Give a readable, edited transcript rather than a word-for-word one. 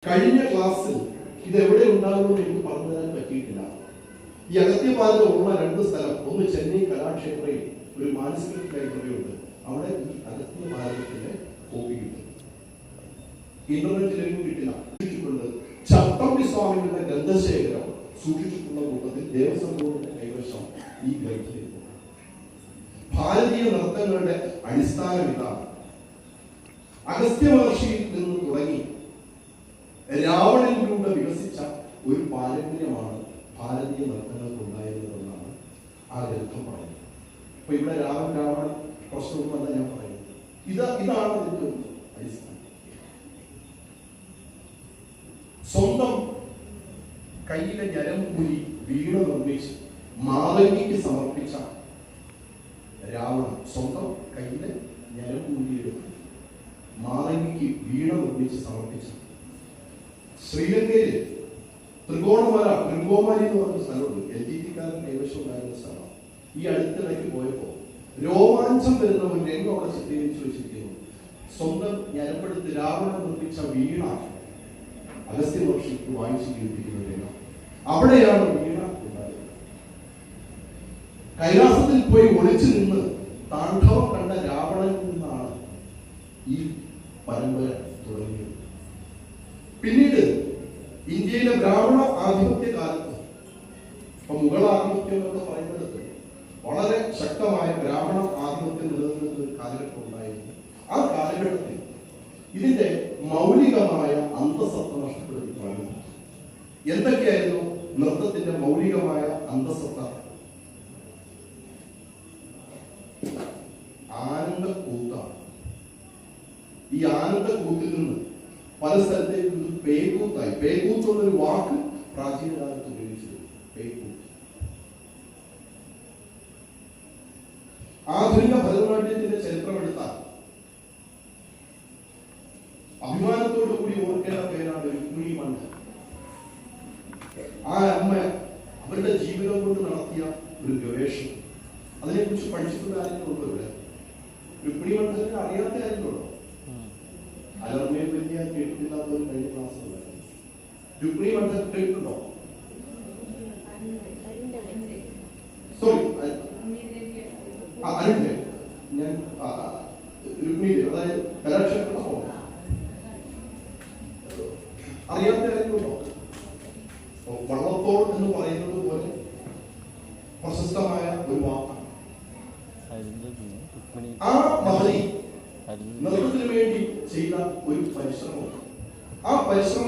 കഴിഞ്ഞ ക്ലാസ്സിൽ ഇതെവിടെ ഉണ്ടാകുമെന്ന് എനിക്ക് പറഞ്ഞു തരാൻ പറ്റിയിട്ടില്ല. ഈ അഗസ്ത്യപാലത്തിൽ ഉള്ള രണ്ട് സ്ഥലം, ഒന്ന് ചെന്നൈ കലാക്ഷേത്രയിൽ ഒരു മാനസ്ക്രിപ്റ്റ് ലൈബ്രറി ഉണ്ട്. അവിടെ ഈ അഗസ്ത്യപാലത്തിന്റെ കോപ്പി കിട്ടും. ഇന്റർനെറ്റിലേക്കും കിട്ടില്ല. സൂക്ഷിച്ചിട്ടുണ്ട്. ചട്ടമ്പി സ്വാമികളുടെ ഗ്രന്ഥശേഖരം സൂക്ഷിച്ചിട്ടുള്ള കൂട്ടത്തിൽ ദേവസ്വം ബോർഡിന്റെ കൈവശം ഈ ഗ്രന്ഥത്തിൽ ഭാരതീയ നൃത്തങ്ങളുടെ അടിസ്ഥാനം ഇതാണ്. അഗസ്ത്യ മഹർഷിയിൽ നിന്ന് തുടങ്ങി രാവണനിലൂടെ വികസിച്ച ഒരു പാരമ്പര്യമാണ് ഭാരതീയ നൃത്തങ്ങൾക്ക് ഉണ്ടായിരുന്നതെന്നാണ് ആ ഗ്രന്ഥം പറയുന്നത്. അപ്പൊ ഇവിടെ രാവണ പ്രശ്നമൊന്നുമല്ല ഞാൻ പറയുന്നത്. ഇതാണ് ഇതിന്റെ അടിസ്ഥാനം. സ്വന്തം കയ്യിലെ ഞരമ്പുലി വീണ നിർമ്മിച്ച് മാതംഗിക്ക് സമർപ്പിച്ച രാവണൻ സ്വന്തം കയ്യിലെ ഞരമ്പുലിയെടുത്ത് മാതംഗിക്ക് വീണ നിർമ്മിച്ച് സമർപ്പിച്ച ശ്രീലങ്കയില് തൃങ്കോമാലി എന്ന് പറഞ്ഞ സ്ഥലമുണ്ട്. LTT-കാരൻ കൈവശം ഉണ്ടായിരുന്ന സ്ഥലം. ഈ അടുത്തിടയ്ക്ക് പോയപ്പോ രോമാഞ്ചം വരുന്ന ഒരു രംഗം അവിടെ ചിത്രീകരിച്ചു വെച്ചിരിക്കുന്നു. സ്വന്തം ഞരമ്പെടുത്ത് രാവണൻ നിർമ്മിച്ച വീണ അഗസ്ത്യ മഹർഷിക്ക് വായിച്ചു കേൾപ്പിക്കുന്ന രംഗം. അവിടെയാണ് വീണ ഉണ്ടായത്. കൈലാസത്തിൽ പോയി ഒളിച്ചു നിന്ന് താണ്ഡവം കണ്ട രാവണനിൽ നിന്നാണ് ഈ പരമ്പര തുടങ്ങിയത്. പിന്നീട് ഇന്ത്യയിലെ ബ്രാഹ്മണ ആധിപത്യ കാലത്ത്, ഇപ്പൊ മുഗൾ ആധിപത്യം എന്നൊക്കെ പറയുന്നിടത്ത് വളരെ ശക്തമായ ബ്രാഹ്മണ ആധിപത്യം നിലനിൽക്കുന്ന ഒരു കാലഘട്ടം ഉണ്ടായിരുന്നു. ആ കാലഘട്ടത്തിൽ ഇതിന്റെ മൗലികമായ അന്തസത്ത നഷ്ടപ്പെടുത്തിക്കളഞ്ഞു. എന്തൊക്കെയായിരുന്നു നൃത്തത്തിന്റെ മൗലികമായ അന്തസത്ത? ആനന്ദക്കൂത്താണ്. ഈ ആനന്ദക്കൂത്തിൽ നിന്ന് പല സ്ഥലത്തേക്ക് പേക്കൂത്തായി. പേക്കൂത്ത് എന്നൊരു വാക്ക് പ്രാചീന കാലത്ത് ഉപയോഗിച്ചത്. പേക്കൂത്ത്. ആധുനിക ഭരതനാട്യത്തിന്റെ ചരിത്രമെടുത്താൽ അഭിമാനത്തോടു കൂടി ഓർക്കേണ്ട പേരാണ് രുക്മിണി മണ്ഡൽ. ആ അമ്മ അവരുടെ ജീവിതം കൊണ്ട് നടത്തിയ ഒരു ഗവേഷണം, അതിനെക്കുറിച്ച് പഠിച്ചിട്ടുള്ള കാര്യങ്ങളുണ്ടോ ഇവിടെ? രുക്മിണി മണ്ഡലിനെ അറിയാത്ത കാര്യങ്ങളുണ്ടോ? അലർമയെ പറ്റി ഞാൻ കേട്ടിട്ടില്ലാത്ത ഒരു കഴിഞ്ഞ ക്ലാസ് ഉണ്ടായിരുന്നു. രുക്മിണി മണ്ഡൽ കേട്ടിട്ടുണ്ടോ? സോറി, അരുണ്ടെ ഞാൻ രുക്മിണി, അതായത് കലാക്ഷേത്ര അറിയാത്ത കാര്യങ്ങളുണ്ടോ? വള്ളത്തോൾ എന്ന് പറയുന്നത് പോലെ പ്രശസ്തമായ ഒരു വാക്കാണ്. ആ മഹതി നൃത്തത്തിന് വേണ്ടി ചെയ്ത ഒരു പരിശ്രമം. ആ പരിശ്രമം